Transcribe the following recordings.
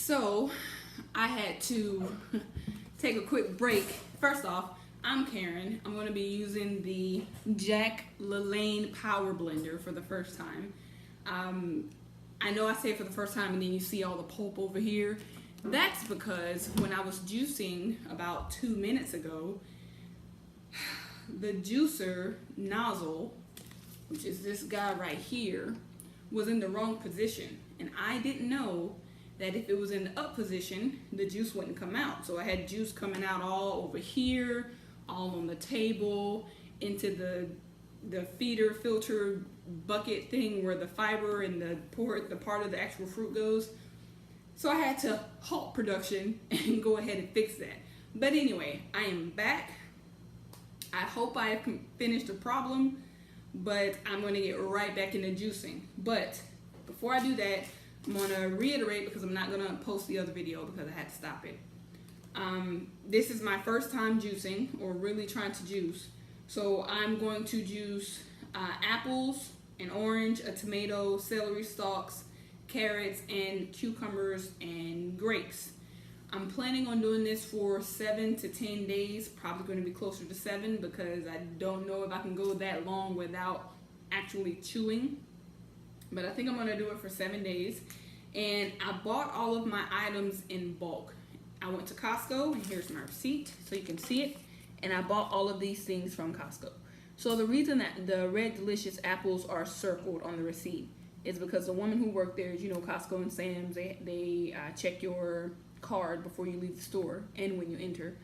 So I had to take a quick break. First off, I'm Karen. I'm going to be using the Lalanne Power Blender for the first time. I know I say it for the first time and then you see all the pulp over here. That's because when I was juicing about 2 minutes ago, the juicer nozzle, which is this guy right here, was in the wrong position. And I didn't know that if it was in the up position, the juice wouldn't come out. So I had juice coming out all over here, all on the table, into the feeder filter bucket thing where the fiber and the part of the actual fruit goes. So I had to halt production and go ahead and fix that. But anyway, I am back. I hope I have finished the problem, but I'm going to get right back into juicing. But before I do that, I'm going to reiterate, because I'm not going to post the other video because I had to stop it. This is my first time juicing, or really trying to juice. So I'm going to juice apples, an orange, a tomato, celery stalks, carrots, and cucumbers and grapes. I'm planning on doing this for 7 to 10 days, probably going to be closer to 7 because I don't know if I can go that long without actually chewing. But I think I'm going to do it for 7 days. And I bought all of my items in bulk. I went to Costco, and here's my receipt so you can see it. And I bought all of these things from Costco. So the reason that the Red Delicious apples are circled on the receipt is because the woman who worked there, you know, Costco and Sam's, they check your card before you leave the store and when you enter.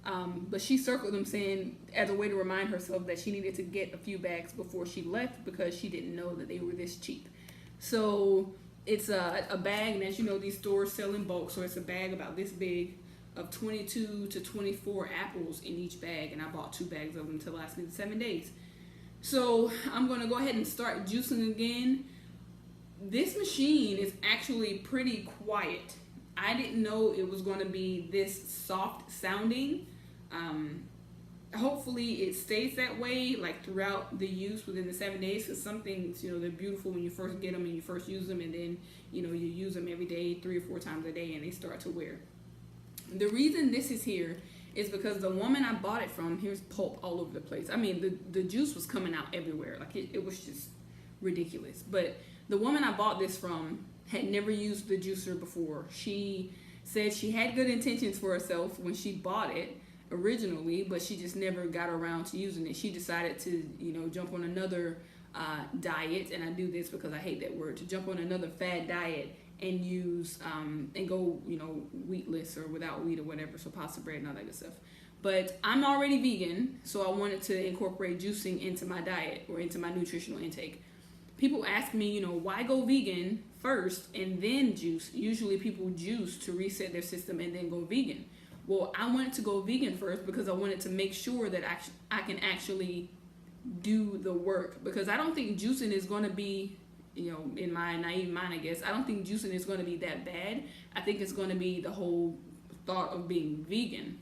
But she circled them, saying as a way to remind herself that she needed to get a few bags before she left because she didn't know that they were this cheap. So it's a bag, and as you know, these stores sell in bulk, so it's a bag about this big of 22 to 24 apples in each bag, and I bought 2 bags of them to last me 7 days. So I'm going to go ahead and start juicing again. This machine is actually pretty quiet. I didn't know it was going to be this soft sounding. Hopefully it stays that way, like throughout the use within the 7 days, because some things, you know, they're beautiful when you first get them and you first use them, and then, you know, you use them every day, 3 or 4 times a day, and they start to wear. The reason this is here is because the woman I bought it from, here's pulp all over the place. I mean, the juice was coming out everywhere. Like, it was just ridiculous. But the woman I bought this from had never used the juicer before. She said she had good intentions for herself when she bought it originally, but she just never got around to using it. She decided to, you know, jump on another diet, and I do this because I hate that word, to jump on another fad diet and use and go, you know, wheatless or without wheat or whatever, so pasta bread and all that good stuff. But I'm already vegan, so I wanted to incorporate juicing into my diet or into my nutritional intake. People ask me, you know, why go vegan first and then juice? Usually people juice to reset their system and then go vegan. Well, I wanted to go vegan first because I wanted to make sure that I can actually do the work, because I don't think juicing is going to be, you know, in my naive mind, I guess, I don't think juicing is going to be that bad. I think it's going to be the whole thought of being vegan,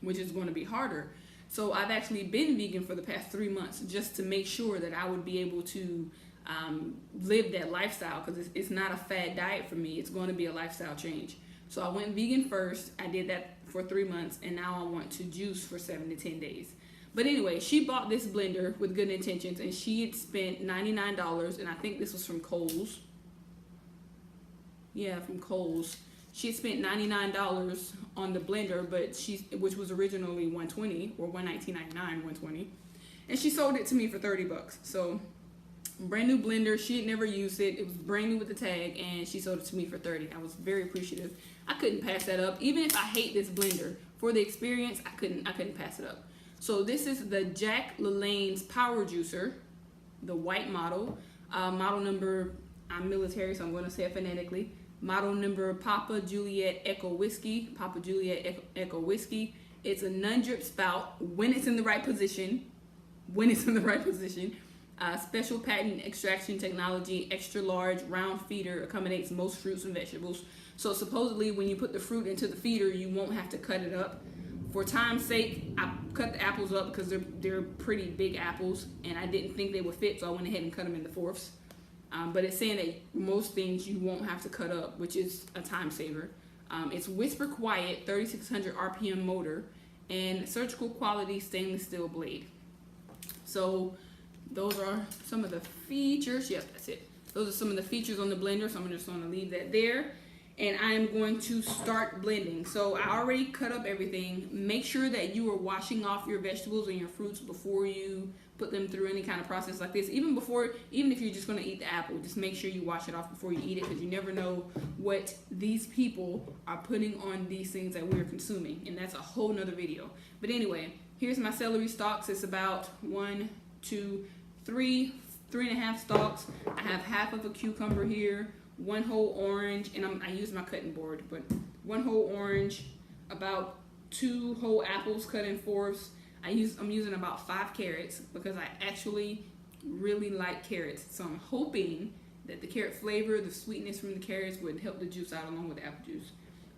which is going to be harder. So I've actually been vegan for the past 3 months just to make sure that I would be able to live that lifestyle, because it's not a fad diet for me. It's going to be a lifestyle change. So I went vegan first. I did that for 3 months, and now I want to juice for 7 to 10 days. But anyway, she bought this blender with good intentions, and she had spent $99, and I think this was from Kohl's. Yeah, from Kohl's. She had spent $99 on the blender, but which was originally $120 or $119.99, $120, and she sold it to me for $30. So brand new blender. She had never used it. It was brand new with the tag, and she sold it to me for $30. I was very appreciative. I couldn't pass that up. Even if I hate this blender, for the experience, I couldn't pass it up. So this is the Lalanne's Power Juicer, the white model. Model number, I'm military, so I'm going to say it phonetically. Model number Papa Juliet Echo Whiskey. Papa Juliet Echo Whiskey. It's a non-drip spout when it's in the right position. Special patent extraction technology, extra large round feeder, accommodates most fruits and vegetables. So supposedly when you put the fruit into the feeder, you won't have to cut it up. For time's sake, I cut the apples up because they're pretty big apples, and I didn't think they would fit, so I went ahead and cut them into fourths. But it's saying that most things you won't have to cut up, which is a time saver. It's whisper quiet, 3600 RPM motor, and surgical quality stainless steel blade. So those are some of the features. Yep, that's it. Those are some of the features on the blender, so I'm just going to leave that there. And I am going to start blending. So I already cut up everything. Make sure that you are washing off your vegetables and your fruits before you put them through any kind of process like this. Even if you're just going to eat the apple, just make sure you wash it off before you eat it, because you never know what these people are putting on these things that we're consuming. And that's a whole nother video. But anyway, here's my celery stalks. It's about 1, 2, 3, 3.5 stalks. I have half of a cucumber here, 1 whole orange, and I use my cutting board, but 1 whole orange, about 2 whole apples cut in fourths. I'm using about 5 carrots because I actually really like carrots. So I'm hoping that the carrot flavor, the sweetness from the carrots would help the juice out along with the apple juice.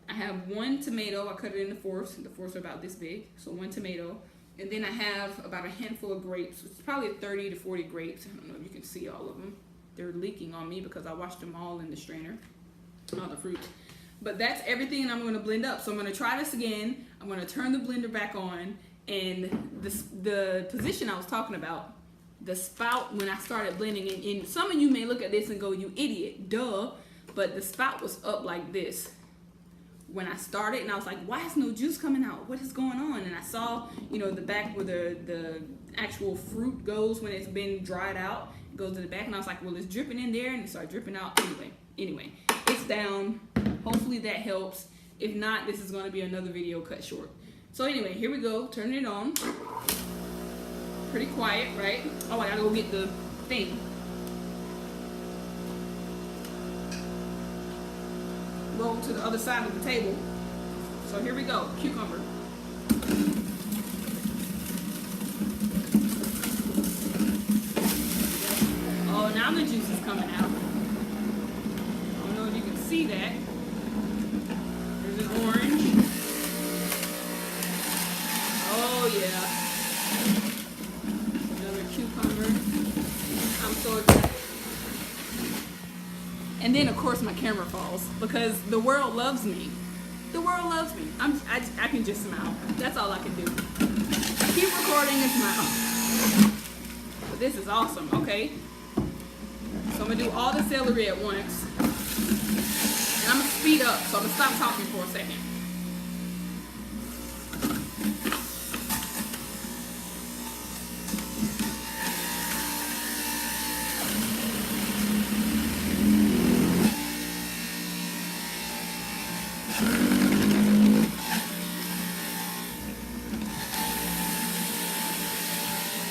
I have 1 tomato. I cut it into fourths. The fourths are about this big, so 1 tomato. And then I have about a handful of grapes. It's probably 30 to 40 grapes. I don't know if you can see all of them. They're leaking on me because I washed them all in the strainer, all the fruit. But that's everything, and I'm going to blend up. So I'm going to try this again. I'm going to turn the blender back on, and the position I was talking about, the spout when I started blending, and some of you may look at this and go, you idiot, duh, but the spout was up like this when I started, and I was like, why is no juice coming out? What is going on? And I saw, the back where the actual fruit goes when it's been dried out. It goes to the back, and I was like, well, it's dripping in there, and it started dripping out. Anyway, it's down. Hopefully that helps. If not, this is going to be another video cut short. So anyway, here we go. Turning it on. Pretty quiet, right? Oh, I gotta go get the thing. Roll to the other side of the table. So here we go. Cucumber. Oh, now the juice is coming out. I don't know if you can see that. There's an orange. Oh yeah. Another cucumber. I'm so excited. And then of course my camera falls because the world loves me. The world loves me. I can just smile. That's all I can do. Keep recording and smile. But this is awesome, okay? So I'm gonna do all the celery at once. And I'm gonna speed up, so I'm gonna stop talking for a second.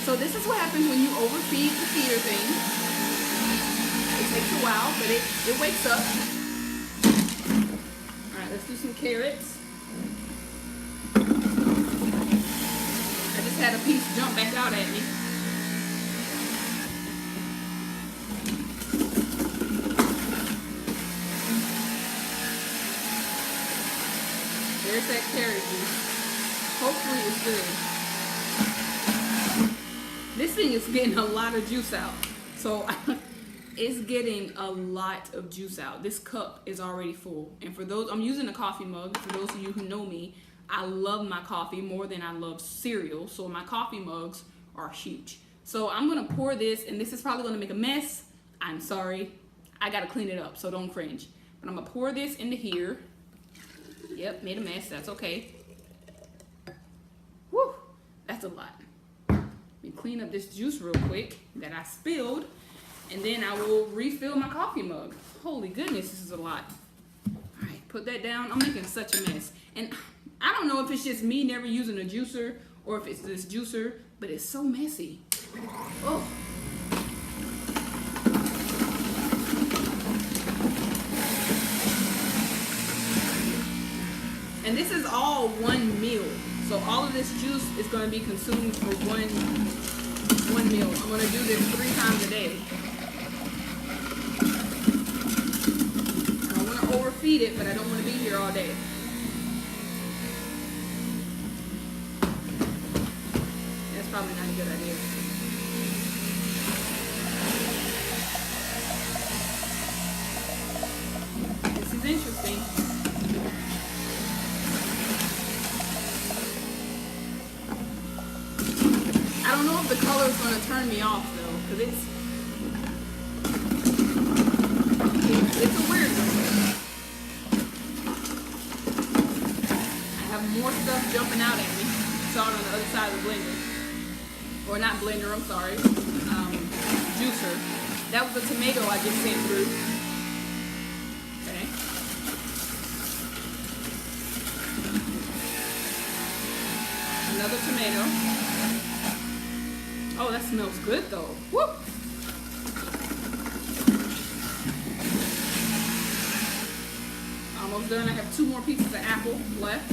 So this is what happens when you overfeed the feeder thing. It takes a while, but it wakes up. Alright, let's do some carrots. I just had a piece jump back out at me. There's that carrot juice. Hopefully it's good. This thing is getting a lot of juice out. So it's getting a lot of juice out. This cup is already full. And for those, I'm using a coffee mug. For those of you who know me, I love my coffee more than I love cereal. So my coffee mugs are huge. So I'm gonna pour this, and this is probably gonna make a mess. I'm sorry. I gotta clean it up, so don't cringe. But I'm gonna pour this into here. Yep, made a mess, that's okay. Whew, that's a lot. Let me clean up this juice real quick that I spilled, and then I will refill my coffee mug. Holy goodness, this is a lot. All right, put that down. I'm making such a mess. And I don't know if it's just me never using a juicer or if it's this juicer, but it's so messy. Oh. And this is all one meal. So all of this juice is going to be consumed for one meal. I'm going to do this 3 times a day. I don't want to overfeed it, but I don't want to be here all day. That's probably not a good idea. is interesting. I don't know if the color is going to turn me off though, because it's a weird one. I have more stuff jumping out at me. Saw it on the other side of the blender. Or not blender, I'm sorry. Juicer. That was a tomato I just sent through. Okay. Another tomato. Oh, that smells good though. Whoop! Almost done. I have 2 more pieces of apple left.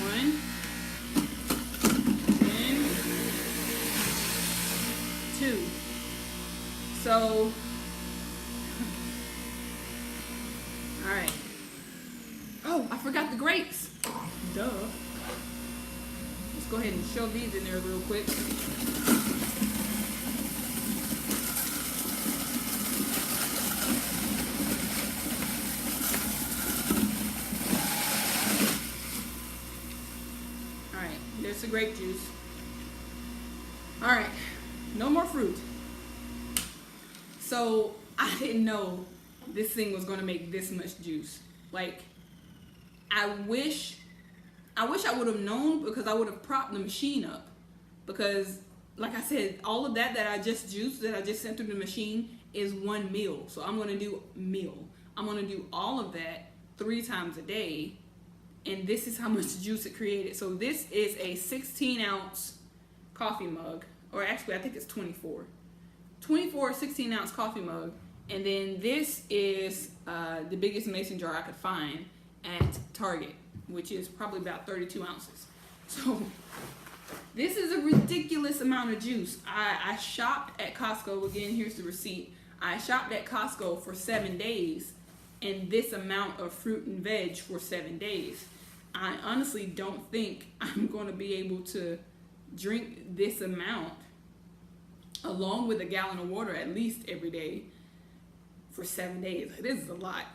1. And 2. So, all right. Oh, I forgot the grapes. Duh. Let's go ahead and shove these in there real quick. All right, there's the grape juice. All right, no more fruit. So I didn't know this thing was gonna make this much juice. Like, I wish I would have known, because I would have propped the machine up. Because, like I said, all of that I just juiced, that I just sent through the machine, is 1 meal. So I'm gonna do I'm gonna do all of that 3 times a day, and this is how much juice it created. So this is a 16-ounce coffee mug, or actually I think it's 24 16-ounce coffee mug, and then this is the biggest mason jar I could find at Target, which is probably about 32 ounces. So this is a ridiculous amount of juice. I shopped at Costco. Again, here's the receipt. I shopped at Costco for 7 days, and this amount of fruit and veg for 7 days. I honestly don't think I'm going to be able to drink this amount along with a gallon of water at least every day for 7 days. This is a lot.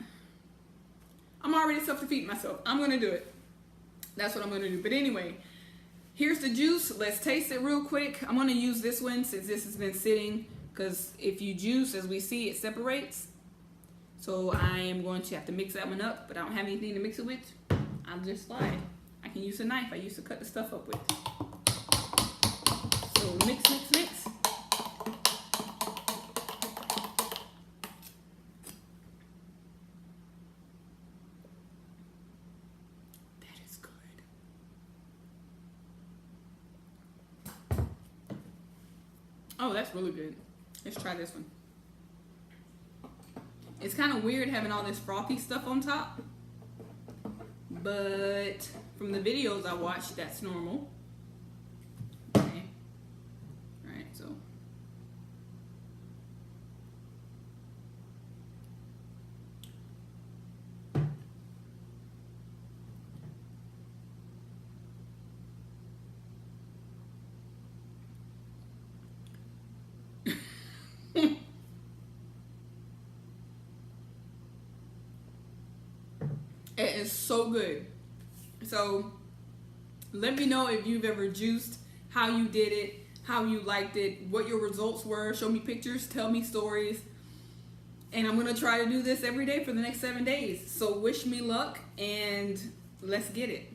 I'm already self-defeating myself. I'm going to do it. That's what I'm going to do. But anyway, here's the juice. Let's taste it real quick. I'm going to use this one since this has been sitting, because if you juice, as we see, it separates. So I am going to have to mix that one up, but I don't have anything to mix it with. I'll just slide. I can use a knife. I used to cut the stuff up with. So mix, mix, mix. Oh, that's really good. Let's try this one. It's kind of weird having all this frothy stuff on top, but from the videos I watched, that's normal. Okay. All right, so. It is so good. So let me know if you've ever juiced, how you did it, how you liked it, what your results were. Show me pictures, tell me stories. And I'm going to try to do this every day for the next 7 days. So wish me luck, and let's get it.